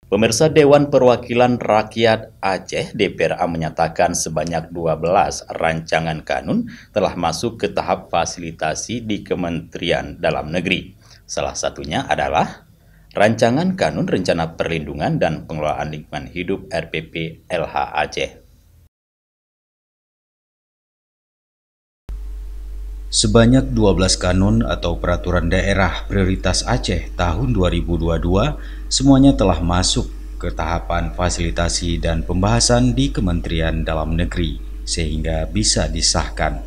Pemirsa Dewan Perwakilan Rakyat Aceh (DPRA) menyatakan sebanyak 12 rancangan kanun telah masuk ke tahap fasilitasi di Kementerian Dalam Negeri. Salah satunya adalah Rancangan Kanun Rencana Perlindungan dan Pengelolaan Lingkungan Hidup RPP LH Aceh. Sebanyak 12 kanun atau peraturan daerah prioritas Aceh tahun 2022 semuanya telah masuk ke tahapan fasilitasi dan pembahasan di Kementerian Dalam Negeri sehingga bisa disahkan.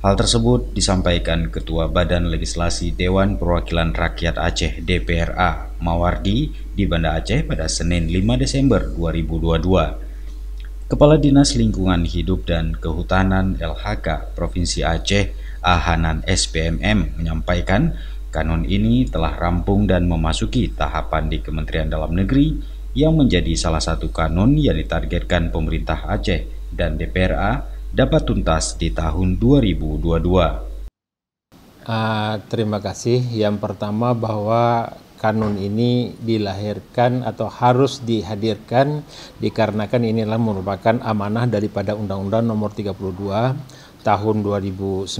Hal tersebut disampaikan Ketua Badan Legislasi Dewan Perwakilan Rakyat Aceh (DPRA) Mawardi di Banda Aceh pada Senin 5 Desember 2022. Kepala Dinas Lingkungan Hidup dan Kehutanan LHK Provinsi Aceh Hanan SPMM menyampaikan kanun ini telah rampung dan memasuki tahapan di Kementerian Dalam Negeri yang menjadi salah satu kanun yang ditargetkan pemerintah Aceh dan DPRA dapat tuntas di tahun 2022. Terima kasih. Yang pertama bahwa kanun ini dilahirkan atau harus dihadirkan dikarenakan inilah merupakan amanah daripada Undang-Undang Nomor 32 Tahun 2009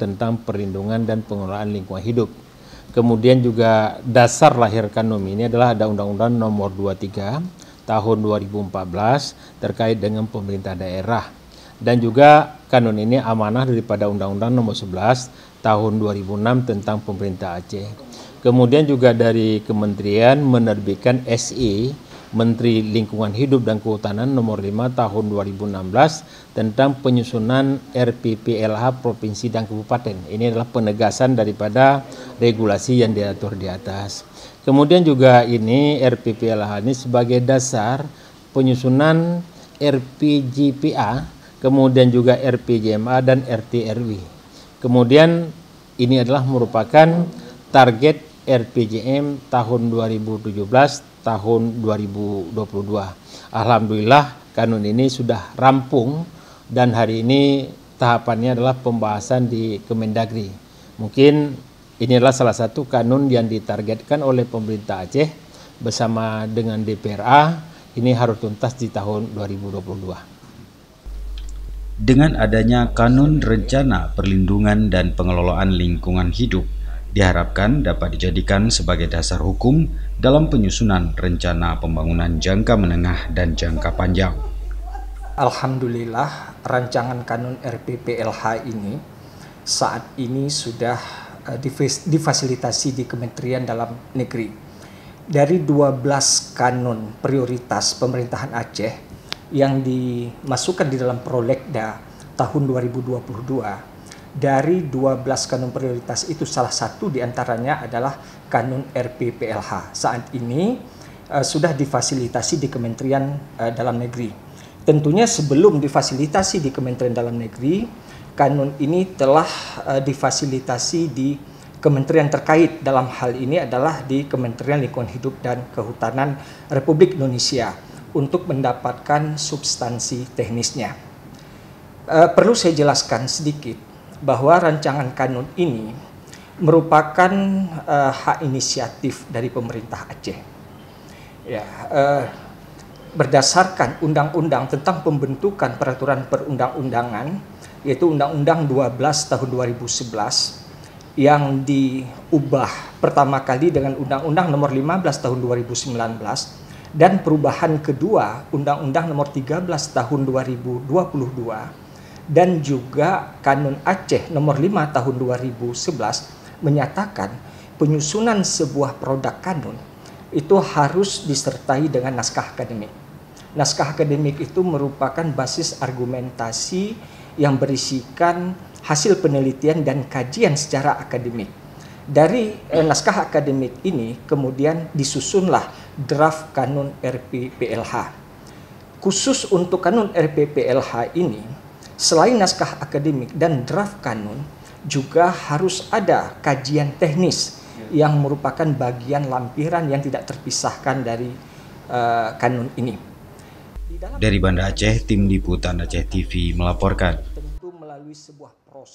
tentang perlindungan dan pengelolaan lingkungan hidup. Kemudian juga dasar lahir kanun ini adalah ada Undang-Undang Nomor 23 Tahun 2014 terkait dengan pemerintah daerah. Dan juga kanun ini amanah daripada Undang-Undang Nomor 11 Tahun 2006 tentang pemerintah Aceh. Kemudian juga dari Kementerian menerbitkan SI Menteri Lingkungan Hidup dan Kehutanan Nomor 5 Tahun 2016 tentang penyusunan RPPLH Provinsi dan Kabupaten. Ini adalah penegasan daripada regulasi yang diatur di atas. Kemudian juga ini RPPLH ini sebagai dasar penyusunan RPJPA, kemudian juga RPJMA dan RTRW. Kemudian ini adalah merupakan target RPJM tahun 2017 tahun 2022. Alhamdulillah kanun ini sudah rampung dan hari ini tahapannya adalah pembahasan di Kemendagri. Mungkin ini adalah salah satu kanun yang ditargetkan oleh pemerintah Aceh bersama dengan DPRA, ini harus tuntas di tahun 2022. Dengan adanya Kanun Rencana Perlindungan dan Pengelolaan Lingkungan Hidup, diharapkan dapat dijadikan sebagai dasar hukum dalam penyusunan rencana pembangunan jangka menengah dan jangka panjang. Alhamdulillah, rancangan kanun RPPLH ini saat ini sudah difasilitasi di Kementerian Dalam Negeri. Dari 12 kanun prioritas pemerintahan Aceh yang dimasukkan di dalam Prolegda tahun 2022, dari 12 kanun prioritas itu salah satu diantaranya adalah kanun RPPLH. Saat ini sudah difasilitasi di Kementerian Dalam Negeri. Tentunya sebelum difasilitasi di Kementerian Dalam Negeri, kanun ini telah difasilitasi di kementerian terkait. Dalam hal ini adalah di Kementerian Lingkungan Hidup dan Kehutanan Republik Indonesia untuk mendapatkan substansi teknisnya. Perlu saya jelaskan sedikit bahwa rancangan kanun ini merupakan hak inisiatif dari pemerintah Aceh. Ya, berdasarkan undang-undang tentang pembentukan peraturan perundang-undangan, yaitu Undang-Undang 12 tahun 2011 yang diubah pertama kali dengan Undang-Undang Nomor 15 tahun 2019 dan perubahan kedua Undang-Undang Nomor 13 tahun 2022. Dan juga Kanun Aceh Nomor 5 Tahun 2011 menyatakan penyusunan sebuah produk kanun itu harus disertai dengan naskah akademik. Naskah akademik itu merupakan basis argumentasi yang berisikan hasil penelitian dan kajian secara akademik. Dari naskah akademik ini kemudian disusunlah draft Kanun RPPLH. Khusus untuk Kanun RPPLH ini, selain naskah akademik dan draft kanun, juga harus ada kajian teknis yang merupakan bagian lampiran yang tidak terpisahkan dari kanun ini. Dari Banda Aceh, Tim Liputan Aceh TV melaporkan. Tentu melalui sebuah proses